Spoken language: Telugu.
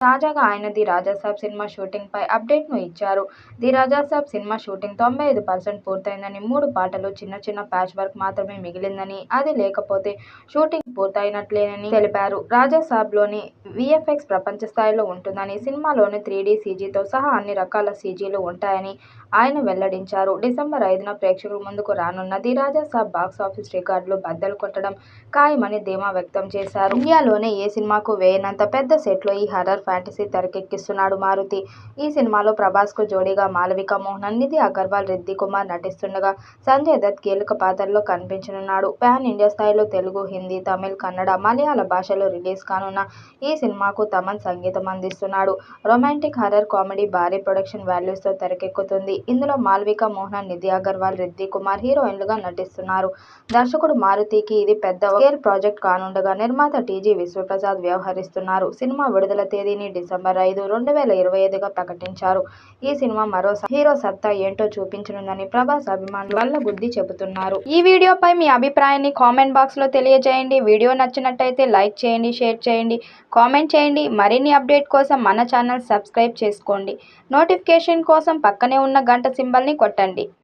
తాజాగా ఆయన ది రాజాసాబ్ సినిమా షూటింగ్ పై అప్డేట్ ను ఇచ్చారు. ది రాజాసాబ్ సినిమా షూటింగ్ 95% పూర్తయిందని, 3 పాటలు, చిన్న చిన్న ప్యాచ్ వర్క్ మాత్రమే మిగిలిందని, అది లేకపోతే షూటింగ్ పూర్తయినట్లేనని తెలిపారు. రాజాసాబ్ లోని విఎఫ్ఎక్స్ ప్రపంచ స్థాయిలో ఉంటుందని, సినిమాలోని 3D సీజీతో సహా అన్ని రకాల సీజీలు ఉంటాయని ఆయన వెల్లడించారు. డిసెంబర్ 5న ప్రేక్షకుల ముందుకు రానున్న ది రాజాసాబ్ బాక్సాఫీస్ రికార్డులు బద్దలు కొట్టడం ఖాయమని ధీమా వ్యక్తం చేశారు. ఇండియాలోనే ఏ సినిమాకు వేయనంత పెద్ద సెట్లో ఈ హర్రర్ ఫ్యాంటసీ తెరకెక్కిస్తున్నాడు మారుతి. ఈ సినిమాలో ప్రభాస్ కు జోడీగా మాళవిక మోహనన్, నిధి అగర్వాల్, రిద్ది కుమార్ నటిస్తుండగా సంజయ్ దత్ కీలక పాత్రలో కనిపించనున్నాడు. పాన్ ఇండియా స్థాయిలో తెలుగు, హిందీ, తమిళ్, కన్నడ, మలయాళ భాషల్లో రిలీజ్ కానున్న ఈ సినిమాకు తమన్ సంగీతం అందిస్తున్నాడు. రొమాంటిక్ హర్రర్ కామెడీ భారీ ప్రొడక్షన్ వాల్యూస్ తో తెరకెక్కుతుంది. ఇందులో మాళవిక మోహనన్, నిధి అగర్వాల్, రిద్ది కుమార్ హీరోయిన్లుగా నటిస్తున్నారు. దర్శకుడు మారుతికి ఇది పెద్ద స్కేల్ ప్రాజెక్ట్ కానుండగా నిర్మాత టీజీ విశ్వప్రసాద్ వ్యవహరిస్తున్నారు. సినిమా విడుదల తేదీని డిసెంబర్ 5, 2025గా ప్రకటించారు. ఈ సినిమా మరోసారి హీరో సత్తా ఏంటో చూపించనుందని ప్రభాస్ అభిమానులు బల్లగుద్ది చెబుతున్నారు. ఈ వీడియోపై మీ అభిప్రాయాన్ని కామెంట్ బాక్స్ లో తెలియజేయండి. వీడియో నచ్చినట్టయితే లైక్ చేయండి, షేర్ చేయండి, కామెంట్ చేయండి. మరిన్ని అప్డేట్ కోసం మన ఛానల్ సబ్స్క్రైబ్ చేసుకోండి. నోటిఫికేషన్ కోసం పక్కనే ఉన్న గంట సింబల్ ని కొట్టండి.